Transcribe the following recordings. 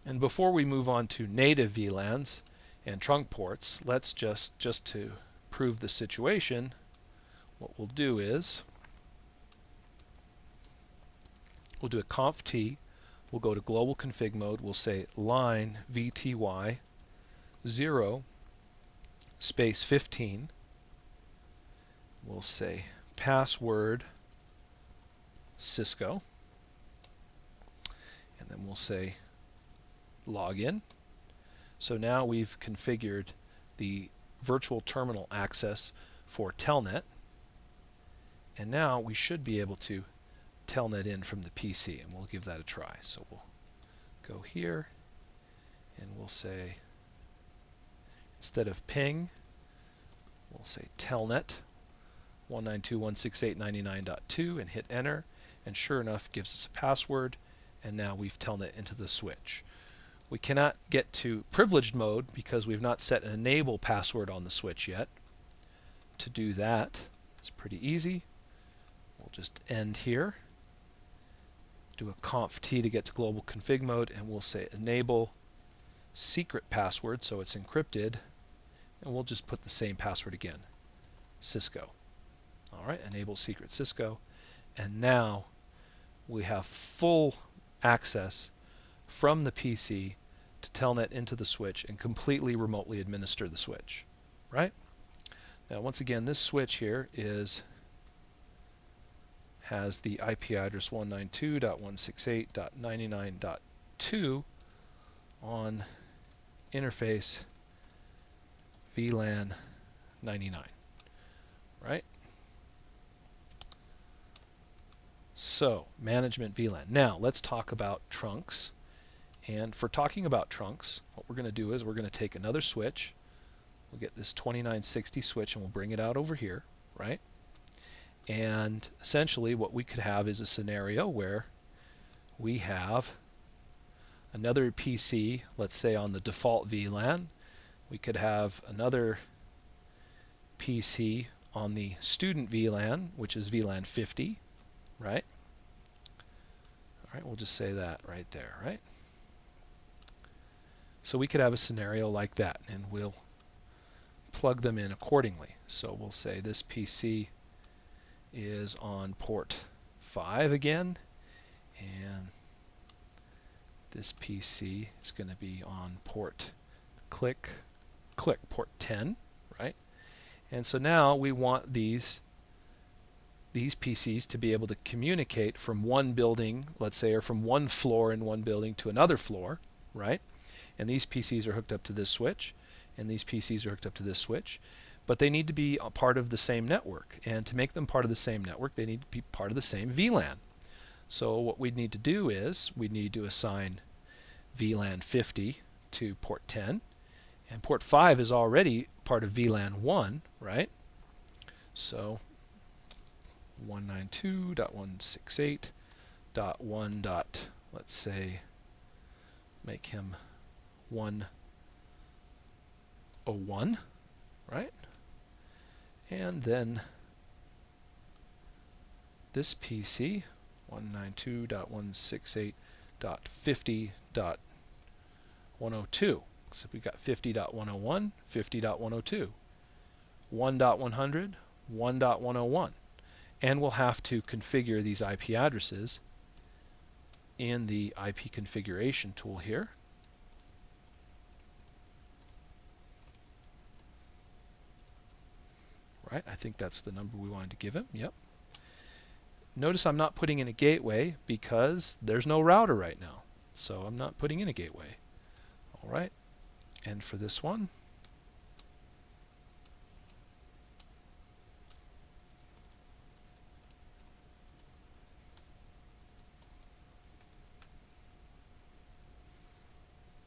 And before we move on to native VLANs and trunk ports, let's just to prove the situation, what we'll do is we'll do a conf t, we'll go to global config mode, we'll say line VTY 0 space 15, we'll say password Cisco, and then we'll say login. So now we've configured the virtual terminal access for Telnet, and now we should be able to Telnet in from the PC, and we'll give that a try. So we'll go here and we'll say, instead of ping, we'll say telnet 192.168.99.2 and hit enter, and sure enough gives us a password, and now we've telnet into the switch. We cannot get to privileged mode because we've not set an enable password on the switch yet. To do that, it's pretty easy. We'll just end here, do a conf t to get to global config mode, and we'll say enable secret password, so it's encrypted, and we'll just put the same password again, Cisco. Alright, enable secret Cisco, and now we have full access from the PC to telnet into the switch and completely remotely administer the switch. Right? Now once again, this switch here has the IP address 192.168.99.2 on interface VLAN 99. Right? So, management VLAN. Now, let's talk about trunks. And for talking about trunks, what we're going to do is we're going to take another switch. We'll get this 2960 switch and we'll bring it out over here, right? And essentially what we could have is a scenario where we have another PC, let's say on the default VLAN. We could have another PC on the student VLAN, which is VLAN 50, right? All right, we'll just say that right there, right? So we could have a scenario like that, and we'll plug them in accordingly. So we'll say this PC is on port 5 again, and this PC is going to be on port port 10, right? And so now we want these PCs to be able to communicate from one building, let's say, or from one floor in one building to another floor, right? And these PCs are hooked up to this switch, and these PCs are hooked up to this switch, but they need to be a part of the same network. And to make them part of the same network, they need to be part of the same VLAN. So what we'd need to do is we need to assign VLAN 50 to port 10, and port 5 is already part of VLAN 1, right? So 192.168.1. Let's say make him 101, right? And then this PC 192.168.50.102. So if we've got 50.101, 50.102, 1.100, 1.101. And we'll have to configure these IP addresses in the IP configuration tool here. Right, I think that's the number we wanted to give him. Yep. Notice I'm not putting in a gateway because there's no router right now. So I'm not putting in a gateway. All right. And for this one,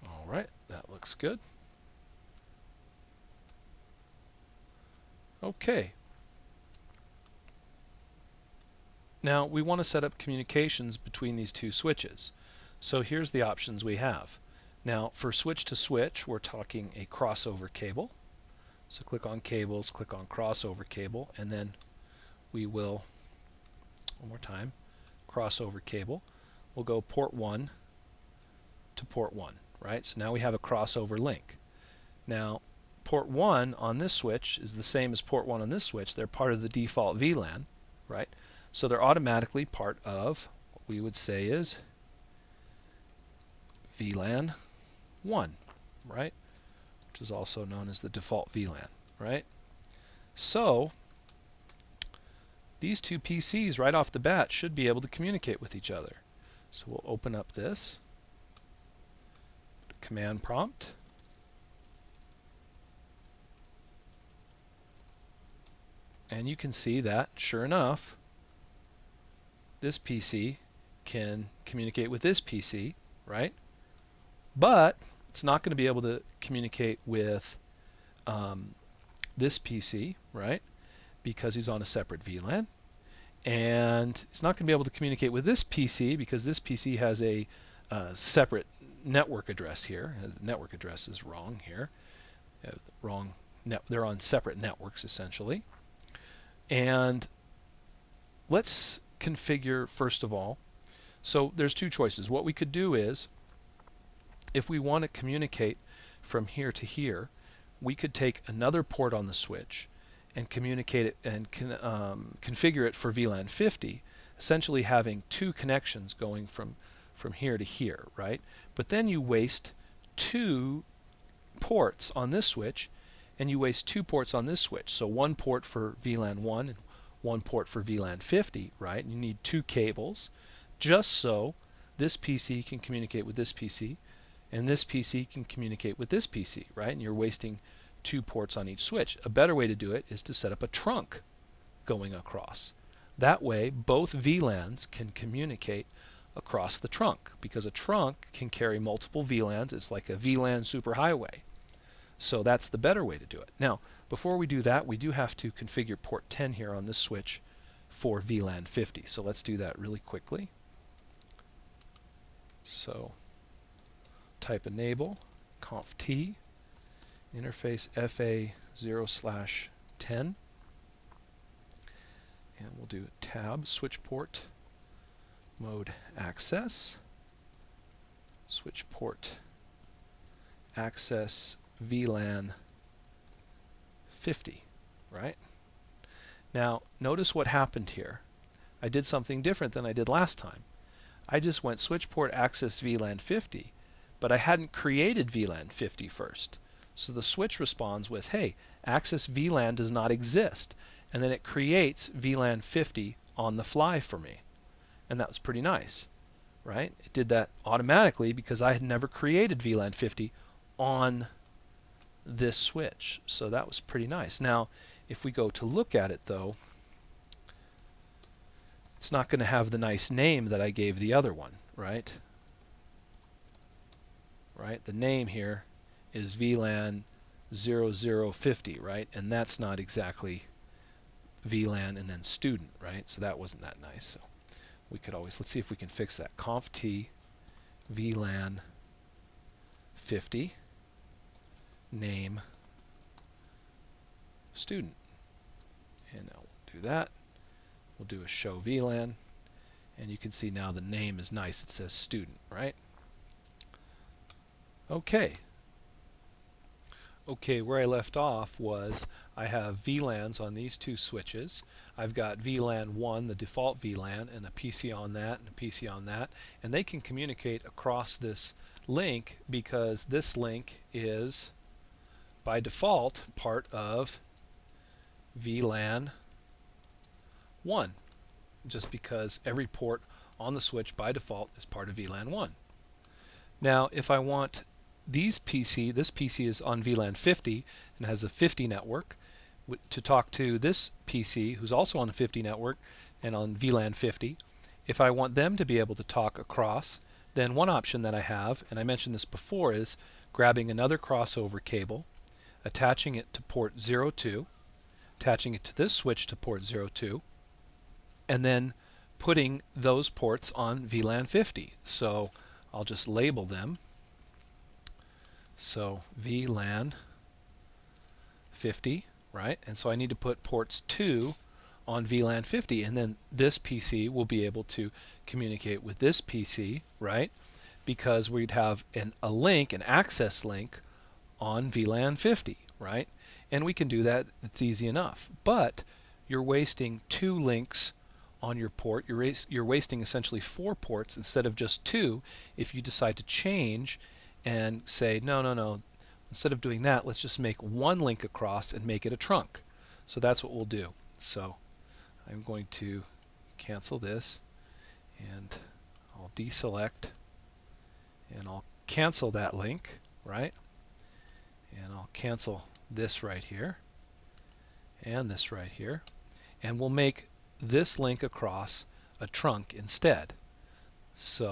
all right, that looks good. Okay. Now we want to set up communications between these two switches. So here's the options we have. Now for switch to switch, we're talking a crossover cable. So click on cables, click on crossover cable, and then we will, one more time, crossover cable. We'll go port 1 to port 1, right? So now we have a crossover link. Now, port 1 on this switch is the same as port 1 on this switch. They're part of the default VLAN, right? So they're automatically part of what we would say is VLAN 1, right? Which is also known as the default VLAN, right? So these two PCs right off the bat should be able to communicate with each other. So we'll open up this command prompt. And you can see that, sure enough, this PC can communicate with this PC, right? But it's not going to be able to communicate with this PC, right? Because he's on a separate VLAN. And it's not going to be able to communicate with this PC because this PC has a separate network address here. The network address is wrong here. They're on separate networks essentially. And let's configure first of all. So there's two choices. What we could do is, if we want to communicate from here to here, we could take another port on the switch and communicate it and configure it for VLAN 50, essentially having two connections going from here to here, right? But then you waste two ports on this switch and you waste two ports on this switch. So one port for VLAN 1 and one port for VLAN 50, right? And you need two cables just so this PC can communicate with this PC and this PC can communicate with this PC, right? And you're wasting two ports on each switch. A better way to do it is to set up a trunk going across. That way both VLANs can communicate across the trunk because a trunk can carry multiple VLANs. It's like a VLAN superhighway. So that's the better way to do it. Now, before we do that, we do have to configure port 10 here on this switch for VLAN 50. So let's do that really quickly. So type enable conf t interface FA0/10 and we'll do tab switch port mode access switch port access VLAN 50, right? Now notice what happened here. I did something different than I did last time. I just went switch port access VLAN 50, but I hadn't created VLAN 50 first. So the switch responds with, hey, access VLAN does not exist. And then it creates VLAN 50 on the fly for me. And that was pretty nice, right? It did that automatically because I had never created VLAN 50 on this switch. So that was pretty nice. Now, if we go to look at it though, it's not going to have the nice name that I gave the other one, right? Right? The name here is VLAN 0050, right? And that's not exactly VLAN and then student, right? So that wasn't that nice. So we could always, let's see if we can fix that. Conf t VLAN 50 name student. And now we'll do that. We'll do a show VLAN. And you can see now the name is nice. It says student, right? Okay. Okay, where I left off was I have VLANs on these two switches. I've got VLAN 1, the default VLAN, and a PC on that and a PC on that. And they can communicate across this link because this link is by default part of VLAN 1, just because every port on the switch by default is part of VLAN 1. Now if I want this PC is on VLAN 50 and has a 50 network, to talk to this PC who's also on the 50 network and on VLAN 50. If I want them to be able to talk across, then one option that I have, and I mentioned this before, is grabbing another crossover cable, attaching it to port 02, attaching it to this switch to port 02, and then putting those ports on VLAN 50. So I'll just label them. So VLAN 50, right? And so I need to put ports 2 on VLAN 50, and then this PC will be able to communicate with this PC, right? because we'd have a link, an access link on VLAN 50, right? And we can do that. It's easy enough. But you're wasting 2 links on your port. You're wasting essentially 4 ports instead of just 2 if you decide to change and say, no, no, no. Instead of doing that, let's just make 1 link across and make it a trunk. So that's what we'll do. So I'm going to cancel this, and I'll deselect, and I'll cancel that link, right? And I'll cancel this right here, and this right here, and we'll make this link across a trunk instead. So